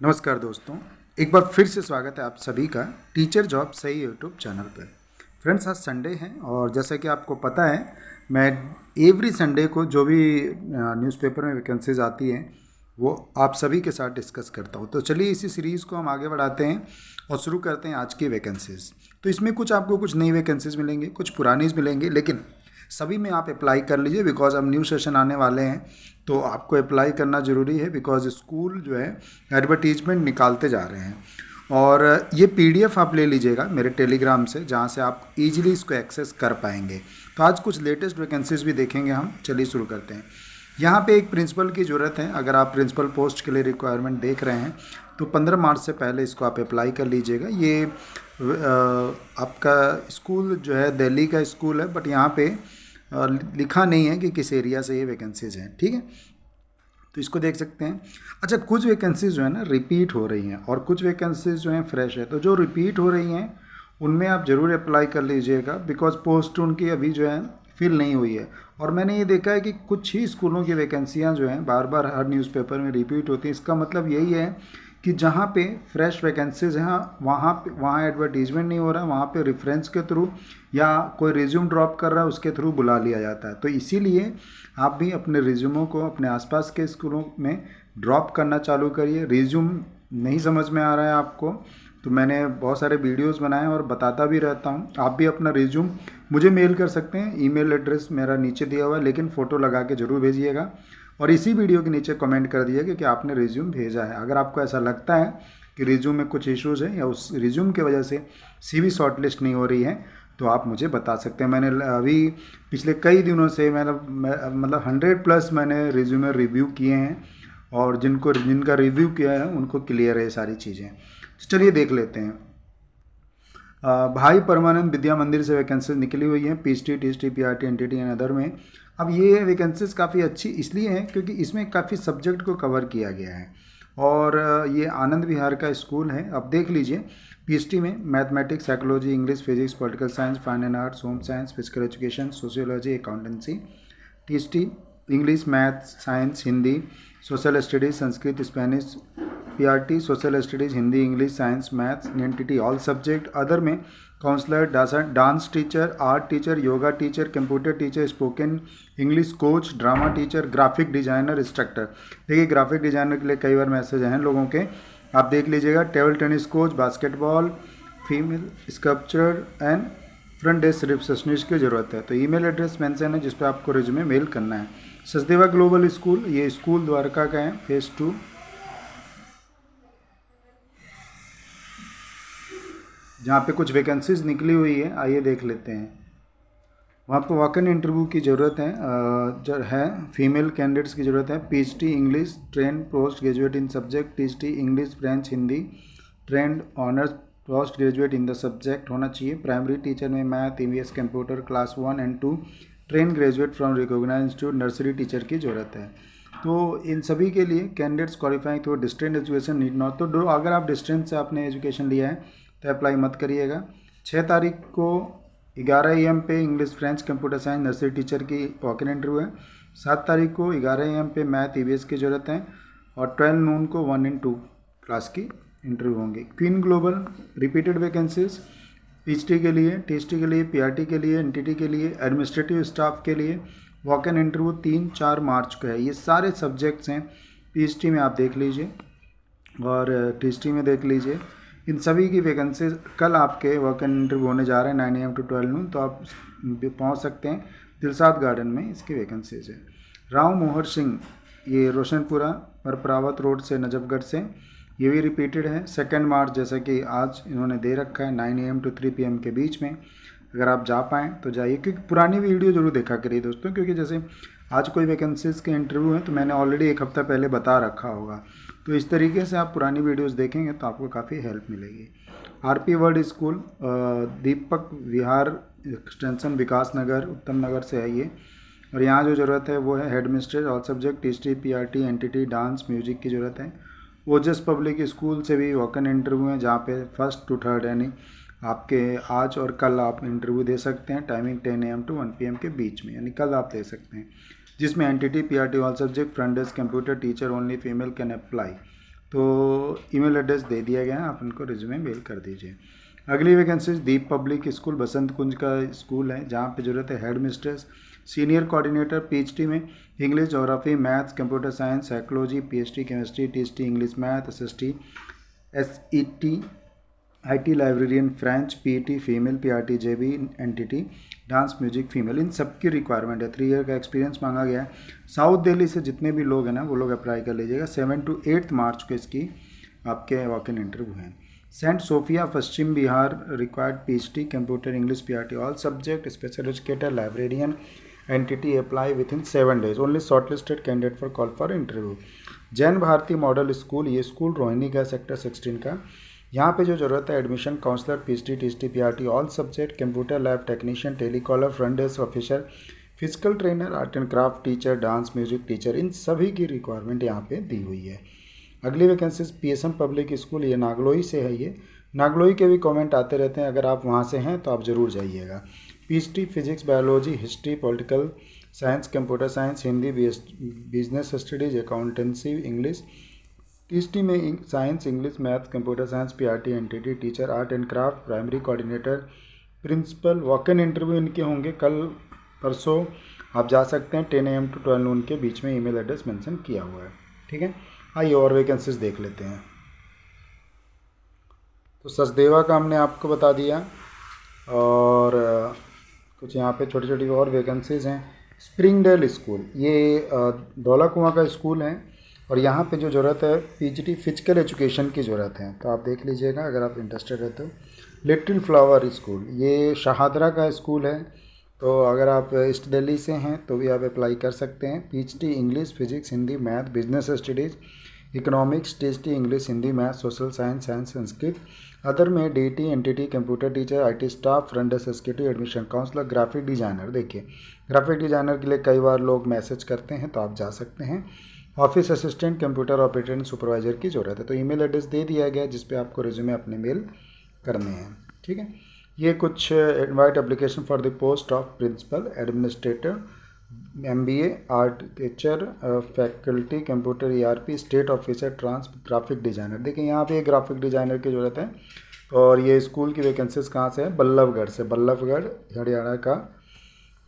नमस्कार दोस्तों, एक बार फिर से स्वागत है आप सभी का टीचर जॉब सही यूट्यूब चैनल पर। फ्रेंड्स, आज संडे है और जैसा कि आपको पता है, मैं एवरी संडे को जो भी न्यूज़पेपर में वैकेंसीज आती हैं वो आप सभी के साथ डिस्कस करता हूँ। तो चलिए इसी सीरीज़ को हम आगे बढ़ाते हैं और शुरू करते हैं आज की वैकेंसीज़। तो इसमें कुछ नई वैकेंसीज मिलेंगी, कुछ पुरानी मिलेंगी, लेकिन सभी में आप अप्लाई कर लीजिए बिकॉज अब न्यू सेशन आने वाले हैं तो आपको अप्लाई करना ज़रूरी है बिकॉज स्कूल जो है एडवर्टीजमेंट निकालते जा रहे हैं। और ये पीडीएफ आप ले लीजिएगा मेरे टेलीग्राम से, जहाँ से आप इजीली इसको एक्सेस कर पाएंगे। तो आज कुछ लेटेस्ट वैकेंसीज भी देखेंगे हम। चलिए शुरू करते हैं। यहाँ पे एक प्रिंसिपल की ज़रूरत है। अगर आप प्रिंसिपल पोस्ट के लिए रिक्वायरमेंट देख रहे हैं तो 15 मार्च से पहले इसको आप अप्लाई कर लीजिएगा। ये आपका स्कूल जो है दिल्ली का स्कूल है, बट यहाँ पे लिखा नहीं है कि किस एरिया से ये वैकेंसीज हैं। ठीक है, तो इसको देख सकते हैं। अच्छा, कुछ वैकेंसीज जो है ना रिपीट हो रही हैं और कुछ वैकेंसीज जो हैं फ्रेश है। तो जो रिपीट हो रही हैं उनमें आप ज़रूर अप्लाई कर लीजिएगा बिकॉज पोस्ट उनकी अभी जो है फिल नहीं हुई है। और मैंने ये देखा है कि कुछ ही स्कूलों की वैकेंसियाँ जो हैं बार बार हर न्यूज़पेपर में रिपीट होती हैं। इसका मतलब यही है कि जहाँ पे फ्रेश वैकेंसीज हैं वहाँ एडवर्टीजमेंट नहीं हो रहा है, वहाँ पे रेफरेंस के थ्रू या कोई रिज्यूम ड्रॉप कर रहा है उसके थ्रू बुला लिया जाता है। तो इसीलिए आप भी अपने रिज्यूमों को अपने आसपास के स्कूलों में ड्रॉप करना चालू करिए। रिज्यूम नहीं समझ में आ रहा है आपको तो मैंने बहुत सारे वीडियोस बनाए और बताता भी रहता हूँ। आप भी अपना रिज्यूम मुझे मेल कर सकते हैं। ईमेल एड्रेस मेरा नीचे दिया हुआ है, लेकिन फ़ोटो लगा के ज़रूर भेजिएगा और इसी वीडियो के नीचे कमेंट कर दीजिएगा कि आपने रिज्यूम भेजा है। अगर आपको ऐसा लगता है कि रिज्यूम में कुछ इश्यूज़ हैं या उस रिज्यूम की वजह से सीवी शॉर्टलिस्ट नहीं हो रही है तो आप मुझे बता सकते हैं। मैंने अभी पिछले कई दिनों से मतलब 100+ मैंने रिज्यूमे रिव्यू किए हैं और जिनका रिव्यू किया है उनको क्लियर है ये सारी चीज़ें। तो चलिए देख लेते हैं। भाई परमानंद विद्या मंदिर से वैकेंसीज निकली हुई हैं PHT, THT, PRT, NTT and other में। अब ये वैकेंसीज काफ़ी अच्छी इसलिए हैं क्योंकि इसमें काफ़ी सब्जेक्ट को कवर किया गया है और ये आनंद विहार का स्कूल है। अब देख लीजिए, पीएचटी में mathematics, psychology, English, physics, political science, fine and arts, home science, physical education, sociology, accountancy. THT English, math, science, Hindi, social studies, Sanskrit, Spanish. PRT social studies, Hindi, English, science, maths. NTT all subject. Other में counsellor, dance teacher, art teacher, yoga teacher, computer teacher, spoken English coach, drama teacher, graphic designer, instructor. देखिए graphic designer के लिए कई बार message हैं लोगों के, आप देख लीजिएगा। Table tennis coach, basketball, female sculpture and front desk receptionist की ज़रूरत है। तो ईमेल एड्रेस मेंशन है जिस पर आपको रिज्यूमे मेल करना है। सचदेवा ग्लोबल स्कूल, ये स्कूल द्वारका का है, फेज़ 2। जहाँ पे कुछ वैकेंसीज निकली हुई है, आइए देख लेते हैं। वहाँ पर वॉक इन इंटरव्यू की ज़रूरत है, जो है फीमेल कैंडिडेट्स की ज़रूरत है। PhD English, trained post graduate in subject TGT English, French, Hindi, trained honours post graduate in the subject होना चाहिए। प्राइमरी टीचर में math, EVS, computer class 1 and 2, train graduate from recognised institute. Nursery teacher की ज़रूरत है। तो इन सभी के लिए candidates qualifying through distance education need not. तो अगर आप डिस्टेंस से आपने एजुकेशन लिया है तो अप्लाई मत करिएगा। 6 तारीख को 11 AM पे English, French, computer science, nursery teacher की वॉक इन इंटरव्यू है। 7 तारीख को 11 AM पे मैथ, ईवीएस की ज़रूरत है और 12 नून को 1 and 2 क्लास की इंटरव्यू होंगी। Queen global repeated vacancies PhD के लिए, टीएचडी के लिए, पीआरटी के लिए, एनटीटी के लिए, एडमिनिस्ट्रेटिव स्टाफ के लिए वॉक इन इंटरव्यू 3-4 मार्च को है। ये सारे सब्जेक्ट्स हैं। पीएचडी में आप देख लीजिए और टीएचडी में देख लीजिए। इन सभी की वैकेंसीज कल आपके वॉक इन इंटरव्यू होने जा रहे हैं 9 AM to 12 noon, तो आप पहुंच सकते हैं। दिलसाद गार्डन में इसकी वैकेंसीज है। राव मोहर सिंह, ये रोशनपुरा परपरावत रोड से, नजफगढ़ से, ये भी रिपीटेड है। 2 मार्च जैसा कि आज इन्होंने दे रखा है 9 AM to 3 PM के बीच में। अगर आप जा पाएँ तो जाइए, क्योंकि पुरानी वीडियो जरूर देखा करिए दोस्तों, क्योंकि जैसे आज कोई वैकेंसीज़ के इंटरव्यू हैं तो मैंने ऑलरेडी 1 हफ्ता पहले बता रखा होगा। तो इस तरीके से आप पुरानी वीडियोस देखेंगे तो आपको काफ़ी हेल्प मिलेगी। आरपी वर्ल्ड स्कूल, दीपक विहार एक्सटेंशन, विकास नगर, उत्तम नगर से है ये। और यहाँ जो ज़रूरत है वो है head mistress, all subject, TGT, PRT, NTT, dance, music की ज़रूरत है। ओजस पब्लिक स्कूल से भी वॉक इन इंटरव्यू है, जहाँ पे 1st to 3rd यानी आपके आज और कल आप इंटरव्यू दे सकते हैं। टाइमिंग 10 AM to 1 PM के बीच में, यानी कल आप दे सकते हैं। जिसमें NTT, PRT all subject, front desk, computer teacher only, female can apply. तो ईमेल एड्रेस दे दिया गया है, आप उनको रिज्यूमे मेल कर दीजिए। अगली vacancy Deep public school Basant Kunj का स्कूल है, जहाँ पे ज़रूरत है head mistress, senior coordinator PhD में English, geography, maths, computer science, psychology, PhD chemistry, TST English math, SST, SET, IT librarian, French, PET female, PRT, JB, NTT, dance, music female, इन सब की रिक्वायरमेंट है। 3 ईयर का experience मांगा गया है। South Delhi से जितने भी लोग हैं ना वो लोग अप्लाई कर लीजिएगा। 7 to 8 मार्च को इसकी आपके वॉक इन इंटरव्यू हैं। Saint Sophia Paschim Vihar required PhD computer English PRT all subject, special educator, librarian, NTT apply with in 7 days, only shortlisted candidate for call for interview. Jain Bharati model school, ये school Rohini का sector 16 का। यहाँ पे जो ज़रूरत है admission counsellor, PhD, TGT, PRT all subject, computer lab technician, telecaller, front desk officer, physical trainer, art and craft teacher, dance music teacher, इन सभी की रिक्वायरमेंट यहाँ पे दी हुई है। अगली वैकेंसीज पीएसएम पब्लिक स्कूल, ये नागलोई से है। ये नागलोई के भी कमेंट आते रहते हैं, अगर आप वहाँ से हैं तो आप ज़रूर जाइएगा। PhD physics, biology, history, political science, computer science, Hindi, business studies, accountancy, English, TST में science, English, math, computer science, PRT, NTT teacher, art and craft, primary coordinator, principal. Walk in interview इनके होंगे कल परसों, आप जा सकते हैं 10 AM to 12 noon के बीच में। ईमेल एड्रेस मेंशन किया हुआ है, ठीक है। आइए और वैकेंसीज देख लेते हैं। तो सचदेवा का हमने आपको बता दिया, और कुछ यहाँ पे छोटी छोटी और वैकेंसीज हैं। स्प्रिंगडेल स्कूल, ये धौला कुआं का स्कूल है, और यहाँ पे जो ज़रूरत है पीजीटी फिजिकल एजुकेशन की ज़रूरत है, तो आप देख लीजिएगा अगर आप इंटरेस्टेड है तो। लिटिल फ्लावर स्कूल, ये शाहदरा का स्कूल है, तो अगर आप ईस्ट दिल्ली से हैं तो भी आप अप्लाई कर सकते हैं। PhD English, physics, Hindi, math, business studies, economics, TST English, Hindi, math, social science, science, Sanskrit. Other में DT, NTT, computer teacher, IT staff, front desk executive, admission counsellor, graphic designer. देखिए ग्राफिक डिज़ाइनर के लिए कई बार लोग मैसेज करते हैं, तो आप जा सकते हैं। Office assistant, computer operator and supervisor की ज़रूरत है, तो ईमेल एड्रेस दे दिया गया जिस पे आपको रिज्यूमे अपने मेल करने हैं, ठीक है। ये कुछ invite application for the post of principal, administrator, MBA, architecture, faculty, computer, ERP, state officer, trans, graphic designer. देखिए यहाँ पे ग्राफिक डिज़ाइनर की ज़रूरत है, और ये स्कूल की वैकेंसीज कहाँ से है, बल्लभगढ़ से। बल्लभगढ़ हरियाणा का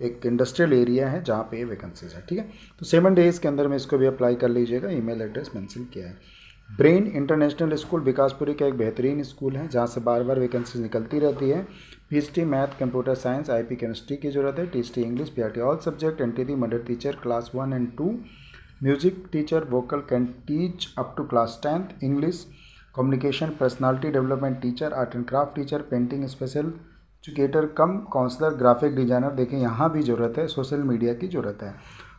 एक इंडस्ट्रियल एरिया है जहाँ पे ये वैकेंसीज है, ठीक है। तो 7 days के अंदर में इसको भी अप्लाई कर लीजिएगा। ईमेल एड्रेस मेंशन किया है। ब्रेन इंटरनेशनल स्कूल विकासपुरी का एक बेहतरीन स्कूल है, जहाँ से बार बार वैकेंसीज निकलती रहती है। PhD math, computer science, IP chemistry की ज़रूरत है। TGT English, PRT all subject, NTT mother teacher class 1 and 2, music teacher vocal can teach up to class 10th, English, communication, personality development teacher, art and craft teacher, painting special educator cum counsellor, graphic designer. देखें यहाँ भी ज़रूरत है, social media की ज़रूरत है।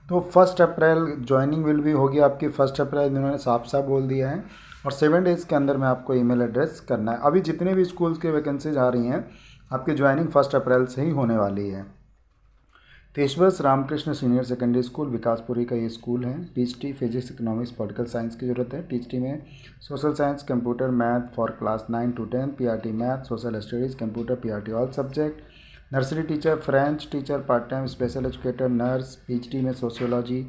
तो 1 अप्रैल joining will भी होगी आपकी। 1 अप्रैल इन्होंने साफ साफ बोल दिया है, और 7 days के अंदर में आपको ईमेल एड्रेस करना है। अभी जितने भी स्कूल्स के वैकेंसीज आ रही हैं आपकी ज्वाइनिंग 1 अप्रैल से ही होने वाली है। तेश्वर्स Ramakrishna senior secondary school Vikaspuri का ये स्कूल है। THT physics, economics, political science की ज़रूरत है। टीएचटी में social science, computer, math for class 9 to 10, PRT math, social studies, computer, PRT all subject, nursery teacher, French teacher, part time special educator, nurse, PhD में sociology,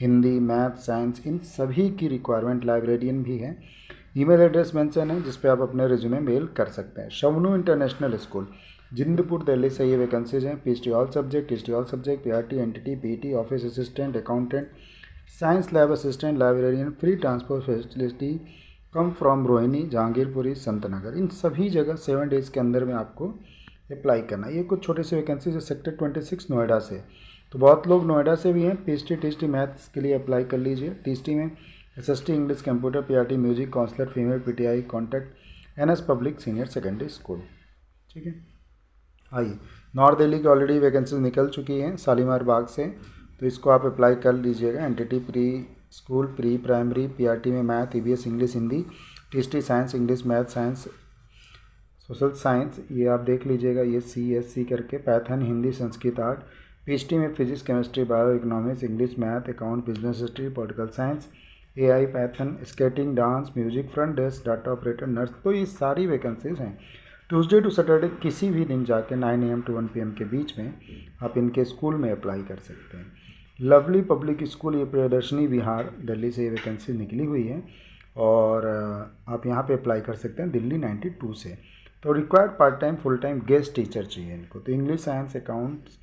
Hindi, math, science, इन सभी की requirement. Librarian भी है। Email address mention है जिस पे आप अपने रिज्यूमे मेल कर सकते हैं। शवनू इंटरनेशनल स्कूल जिंदपुर दिल्ली से ये वैकेंसीज हैं। PhD all subject, THT all subject, PRT, NTT, PT, office assistant, accountant, science lab assistant, librarian, free transport facility, come from Rohini, Jahangirpuri, Santnagar. इन सभी जगह 7 days के अंदर में आपको अप्लाई करना है। ये कुछ छोटे से वैकेंसीज है सेक्टर 26 नोएडा से, तो बहुत लोग नोएडा से भी हैं। पीएचडी टीएचटी मैथ्स के लिए अप्लाई कर लीजिए। टीएचटी में SST English, computer, PRT, music, counsellor female, PTI, contact, NS public senior secondary school, ठीक है। आइए नॉर्थ दिल्ली की ऑलरेडी वैकेंसीज निकल चुकी हैं शालीमार बाग से, तो इसको आप अप्लाई कर लीजिएगा। NTT pre school, pre primary, PRT में math, EVS English Hindi, TST science English math science social science, ये आप देख लीजिएगा। ये सीएससी करके Python Hindi Sanskrit art, PhD में physics chemistry bio economics English math account business history political science, AI Python skating dance music front desk data operator nurse. तो ये सारी वैकेंसीज हैं। ट्यूसडे टू सैटरडे किसी भी दिन जाके 9 AM to 1 PM के बीच में आप इनके स्कूल में अप्लाई कर सकते हैं। लवली पब्लिक स्कूल, ये प्रियदर्शनी बिहार दिल्ली से ये वैकेंसी निकली हुई है। और आप यहाँ पे अप्लाई कर सकते हैं दिल्ली 92 से। तो required part time full time guest teacher चाहिए इनको। तो English, science, accounts,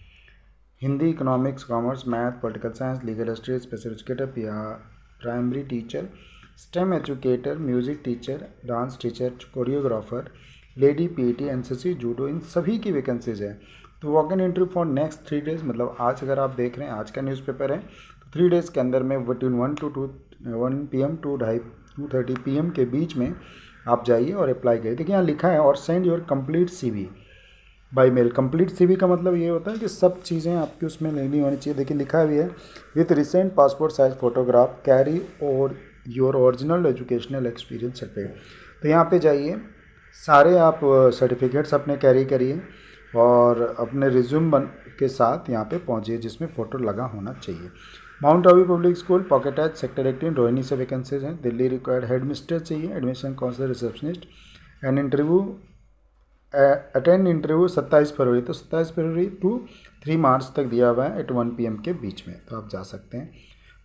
Hindi, economics, commerce, math, political science, legal history, special educator या primary teacher, STEM educator, music teacher, dance teacher, choreographer, lady PT, NCC, judo, इन सभी की vacancies है। तो walk in interview for next 3 days, मतलब आज अगर आप देख रहे हैं, आज का न्यूज़पेपर है, तो 3 डेज़ के अंदर में बिटवीन 1 PM टू 2:30 PM के बीच में आप जाइए और अप्लाई करिए। देखिए यहाँ लिखा है और send your complete CV by mail. Complete CV का मतलब ये होता है कि सब चीज़ें आपकी उसमें लेनी होनी चाहिए। देखिए लिखा भी है with recent passport size photograph carry और your original educational experience certificate. तो यहाँ पे जाइए, सारे आप सर्टिफिकेट्स अपने कैरी करिए और अपने रिज्यूम के साथ यहाँ पे पहुँचिए जिसमें फ़ोटो लगा होना चाहिए। Mount Abu public school, pocket H, sector 18, Rohini से वैकेंसीज हैं। दिल्ली रिक्वायर्ड हेड मिस्टर चाहिए, admission counsellor, receptionist and interview attend interview 27 फरवरी। तो 27 फरवरी टू 3 मार्च तक दिया हुआ है एट 1 PM के बीच में, तो आप जा सकते हैं।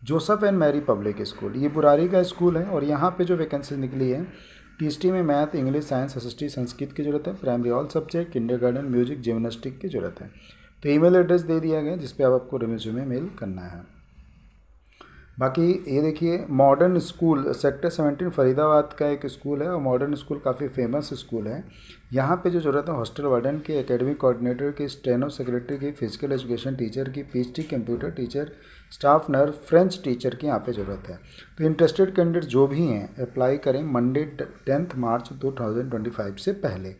Joseph and Mary public school, ये बुरारी का स्कूल है और यहाँ पे जो वैकेंसी निकली है, टीएसटी में math, English, science, SST, Sanskrit की जरूरत है, primary all subject, kindergarten, music, gymnastic की जरूरत है। तो ईमेल एड्रेस दे दिया गया जिस पे आपको रिज्यूमे मेल करना है। बाकी ये देखिए मॉडर्न स्कूल सेक्टर 17 फरीदाबाद का एक स्कूल है और मॉडर्न स्कूल काफ़ी फेमस स्कूल है। यहाँ पे जो ज़रूरत है हॉस्टल वार्डन की, एकेडमिक कोऑर्डिनेटर की, स्टेनो सेक्रेटरी की, फिजिकल एजुकेशन टीचर की, PhD computer teacher, staff nurse, French teacher की यहाँ पे ज़रूरत है। तो इंटरेस्टेड कैंडिडेट जो भी हैं अप्लाई करें मंडे 10 मार्च 2025 से पहले।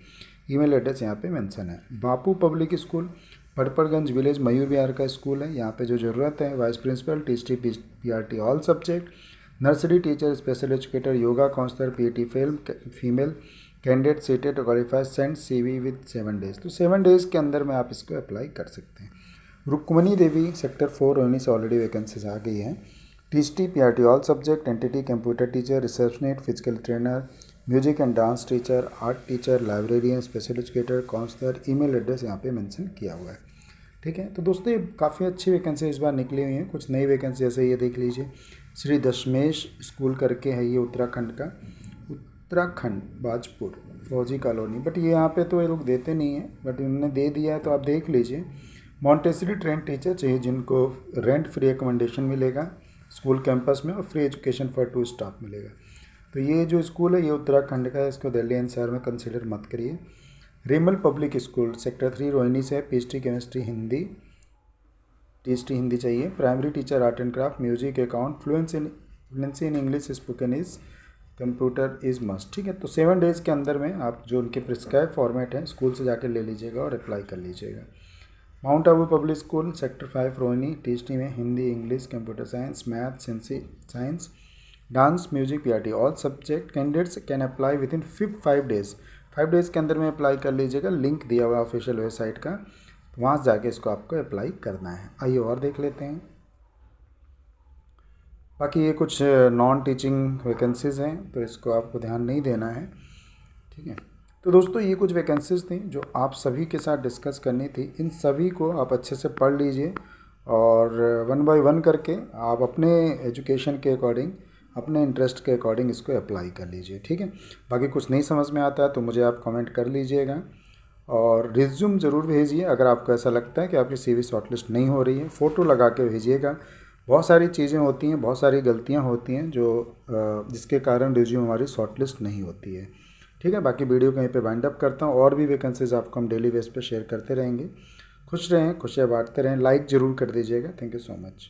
ईमेल एड्रेस यहाँ पे मेंशन है। Bapu public school, Patparganj village, Mayur Vihar का स्कूल है। यहाँ पे जो ज़रूरत है vice principal, TGT, PRT all subject, nursery teacher, special educator, yoga counsellor, PT female candidate seated qualify, send CV with 7 days. तो 7 डेज़ के अंदर में आप इसको अप्लाई कर सकते हैं। रुक्मणी देवी सेक्टर 4 रोहिणी से ऑलरेडी वैकेंसीज आ गई है। TGT, PRT all subject, entity, computer teacher, receptionist, physical trainer, music and dance teacher, art teacher, librarian, special educator, counsellor. Email address यहाँ पे मेंशन किया हुआ है। ठीक है, तो दोस्तों ये काफ़ी अच्छी वैकेंसी इस बार निकली हुई हैं। कुछ नई वैकेंसी जैसे ये देख लीजिए, श्री दशमेश स्कूल करके है, ये उत्तराखंड का, उत्तराखंड बाजपुर फौजी कॉलोनी। बट ये यहाँ पे तो ये लोग देते नहीं हैं, बट उन्होंने दे दिया है तो आप देख लीजिए। मॉन्टेसरी ट्रेन टीचर चाहिए जिनको रेंट फ्री एकोमोडेशन मिलेगा स्कूल कैंपस में और फ्री एजुकेशन फॉर 2 स्टाफ मिलेगा। तो ये जो स्कूल है ये उत्तराखंड का है, इसको दिल्ली एनसीआर में कंसिडर मत करिए। Remal public school sector 3 Rohini से, PhD chemistry Hindi, TST Hindi चाहिए, primary teacher art and craft, music, account, fluency in English, spoken is, computer is must. ठीक है, तो 7 डेज़ के अंदर में आप जो उनके प्रिस्क्राइब फॉर्मेट हैं स्कूल से जाकर ले लीजिएगा और अप्लाई कर लीजिएगा। Mount Abu public school sector 5 Rohini, TST में Hindi, English, computer science, math, science, dance, music, PRT all subject. Candidates can apply with in 5 days. 5 days के अंदर में अप्लाई कर लीजिएगा। लिंक दिया हुआ है ऑफिशियल वेबसाइट का, तो वहाँ से जाके इसको आपको अप्लाई करना है। आइए और देख लेते हैं। बाकी ये कुछ नॉन टीचिंग वैकेंसीज़ हैं तो इसको आपको ध्यान नहीं देना है। ठीक है, तो दोस्तों ये कुछ वैकेंसीज़ थी जो आप सभी के साथ डिस्कस करनी थी। इन सभी को आप अच्छे से पढ़ लीजिए और 1 बाय 1 करके आप अपने एजुकेशन के अकॉर्डिंग, अपने इंटरेस्ट के अकॉर्डिंग इसको अप्लाई कर लीजिए। ठीक है, बाकी कुछ नहीं समझ में आता है तो मुझे आप कमेंट कर लीजिएगा और रिज्यूम ज़रूर भेजिए। अगर आपको ऐसा लगता है कि आपकी CV शॉर्टलिस्ट नहीं हो रही है, फ़ोटो लगा के भेजिएगा। बहुत सारी चीज़ें होती हैं, बहुत सारी गलतियां होती हैं जो जिसके कारण रिज्यूम हमारी शॉर्टलिस्ट नहीं होती है। ठीक है, बाकी वीडियो कहीं पे वाइंड अप करता हूँ। और भी वैकेंसीज आपको हम डेली बेस पे शेयर करते रहेंगे। खुश रहें, खुशियाँ बांटते रहें। लाइक ज़रूर कर दीजिएगा। Thank you so much.